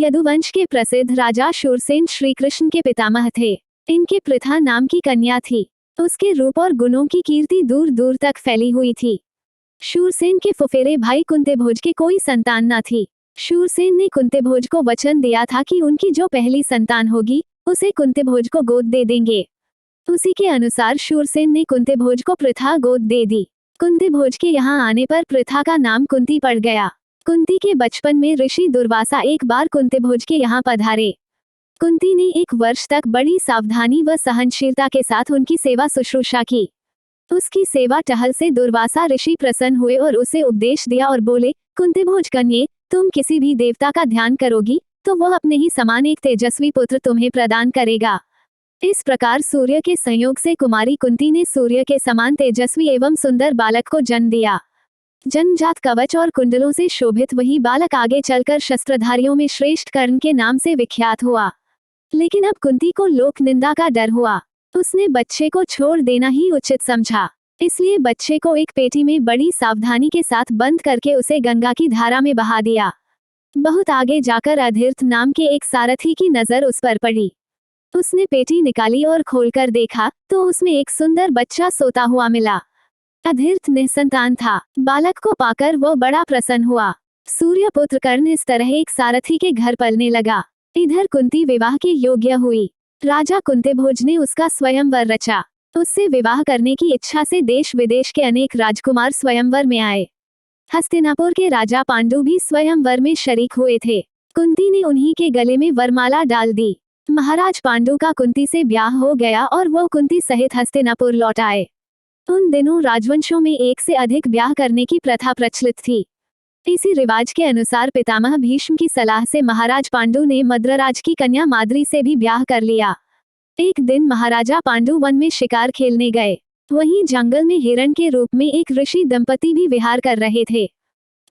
यदुवंश के प्रसिद्ध राजा शूरसेन श्री कृष्ण के पितामह थे। इनके पृथा नाम की कन्या थी। उसके रूप और गुणों की कीर्ति दूर दूर तक फैली हुई थी। शूरसेन के फुफेरे भाई कुंतीभोज के कोई संतान न थी। शूरसेन ने कुंतीभोज को वचन दिया था कि उनकी जो पहली संतान होगी उसे कुंतीभोज को गोद दे देंगे। उसी के अनुसार शूरसेन ने कुंतीभोज को पृथा गोद दे दी। कुंतीभोज के यहाँ आने पर पृथा का नाम कुंती पड़ गया। कुंती के बचपन में ऋषि दुर्वासा एक बार कुंतीभोज के यहाँ पधारे। कुंती ने 1 वर्ष तक बड़ी सावधानी व सहनशीलता के साथ उनकी सेवा शुश्रूषा की। उसकी सेवा टहल से दुर्वासा ऋषि प्रसन्न हुए और उसे उपदेश दिया और बोले, कुंतीभोज कन्ये, तुम किसी भी देवता का ध्यान करोगी तो वह अपने ही समान एक तेजस्वी पुत्र तुम्हें प्रदान करेगा। इस प्रकार सूर्य के संयोग से कुमारी कुंती ने सूर्य के समान तेजस्वी एवं सुंदर बालक को जन्म दिया। जन्मजात कवच और कुंडलों से शोभित वही बालक आगे चलकर शस्त्रधारियों में श्रेष्ठ कर्ण के नाम से विख्यात हुआ। लेकिन अब कुंती को लोक निंदा का डर हुआ। उसने बच्चे को छोड़ देना ही उचित समझा। इसलिए बच्चे को एक पेटी में बड़ी सावधानी के साथ बंद करके उसे गंगा की धारा में बहा दिया। बहुत आगे जाकर अधीर्थ नाम के एक सारथी की नजर उस पर पड़ी। उसने पेटी निकाली और खोलकर देखा तो उसमें एक सुंदर बच्चा सोता हुआ मिला। अधीर्थ निसंतान था। बालक को पाकर वो बड़ा प्रसन्न हुआ। सूर्यपुत्र कर्ण इस तरह एक सारथी के घर पलने लगा। इधर कुंती विवाह के योग्य हुई। राजा कुंतीभोज ने उसका स्वयंवर रचा। उससे विवाह करने की इच्छा से देश विदेश के अनेक राजकुमार स्वयंवर में आए। हस्तिनापुर के राजा पांडु भी स्वयंवर में शरीक हुए थे। कुंती ने उन्हीं के गले में वरमाला डाल दी। महाराज पांडु का कुंती से ब्याह हो गया और वो कुंती सहित हस्तिनापुर लौट आए। उन दिनों राजवंशों में एक से अधिक ब्याह करने की प्रथा प्रचलित थी। इसी रिवाज के अनुसार पितामह भीष्म की सलाह से महाराज पांडु ने मद्रराज की कन्या माद्री से भी ब्याह कर लिया। एक दिन महाराजा पांडु वन में शिकार खेलने गए। वहीं जंगल में हिरण के रूप में एक ऋषि दंपति भी विहार कर रहे थे।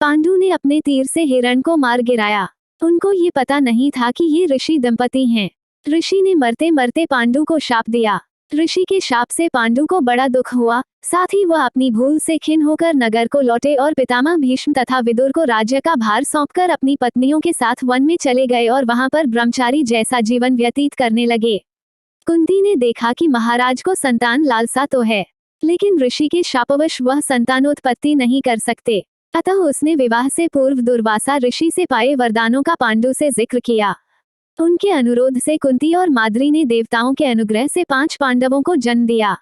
पांडु ने अपने तीर से हिरण को मार गिराया। उनको ये पता नहीं था कि ये ऋषि दंपति हैं। ऋषि ने मरते मरते पांडु को शाप दिया। ऋषि के शाप से पांडु को बड़ा दुख हुआ। साथ ही वह अपनी भूल से खिन्न होकर नगर को लौटे और पितामह भीष्म तथा विदुर को राज्य का भार सौंपकर अपनी पत्नियों के साथ वन में चले गए और वहां पर ब्रह्मचारी जैसा जीवन व्यतीत करने लगे। कुंती ने देखा कि महाराज को संतान लालसा तो है, लेकिन ऋषि के शापवश वह संतानोत्पत्ति नहीं कर सकते। अतः उसने विवाह से पूर्व दुर्वासा ऋषि से पाए वरदानों का पांडु से जिक्र किया। उनके अनुरोध से कुंती और माद्री ने देवताओं के अनुग्रह से 5 पांडवों को जन्म दिया।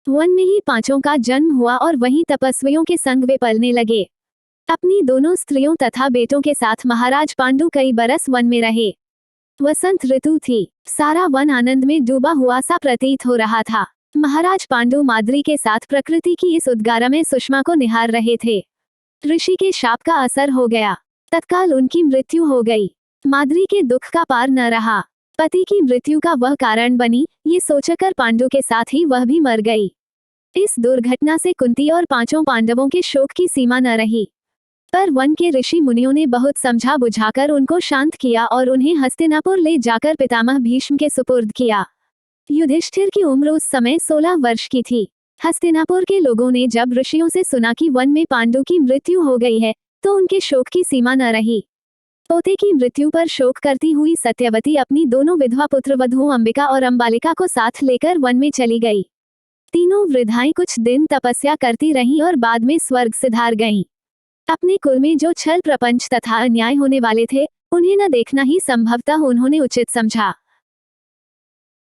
वन में ही 5 का जन्म हुआ और वहीं तपस्वियों के संग वे पलने लगे। अपनी दोनों स्त्रियों तथा बेटों के साथ महाराज पांडु कई बरस वन में रहे। वसंत ऋतु थी। सारा वन आनंद में डूबा हुआ सा प्रतीत हो रहा था। महाराज पांडु माद्री के साथ प्रकृति की इस उद्गारमय सुषमा को निहार रहे थे। ऋषि के शाप का असर हो गया। तत्काल उनकी मृत्यु हो गई। माद्री के दुख का पार न रहा। पति की मृत्यु का वह कारण बनी, ये सोचकर पांडु के साथ ही वह भी मर गई। इस दुर्घटना से कुंती और 5 पांडवों के शोक की सीमा न रही। पर वन के ऋषि मुनियों ने बहुत समझा बुझाकर उनको शांत किया और उन्हें हस्तिनापुर ले जाकर पितामह भीष्म के सुपुर्द किया। युधिष्ठिर की उम्र उस समय 16 वर्ष की थी। हस्तिनापुर के लोगों ने जब ऋषियों से सुना कि वन में पांडु की मृत्यु हो गई है तो उनके शोक की सीमा न रही। पोते की मृत्यु पर शोक करती हुई सत्यवती अपनी दोनों विधवा पुत्र वधुओं अंबिका और अंबालिका को साथ लेकर वन में चली गई। तीनों वृद्धाएं कुछ दिन तपस्या करती रहीं और बाद में स्वर्ग सिधार गईं। अपने कुल में जो छल प्रपंच तथा अन्याय होने वाले थे उन्हें न देखना ही संभवतः उन्होंने उचित समझा।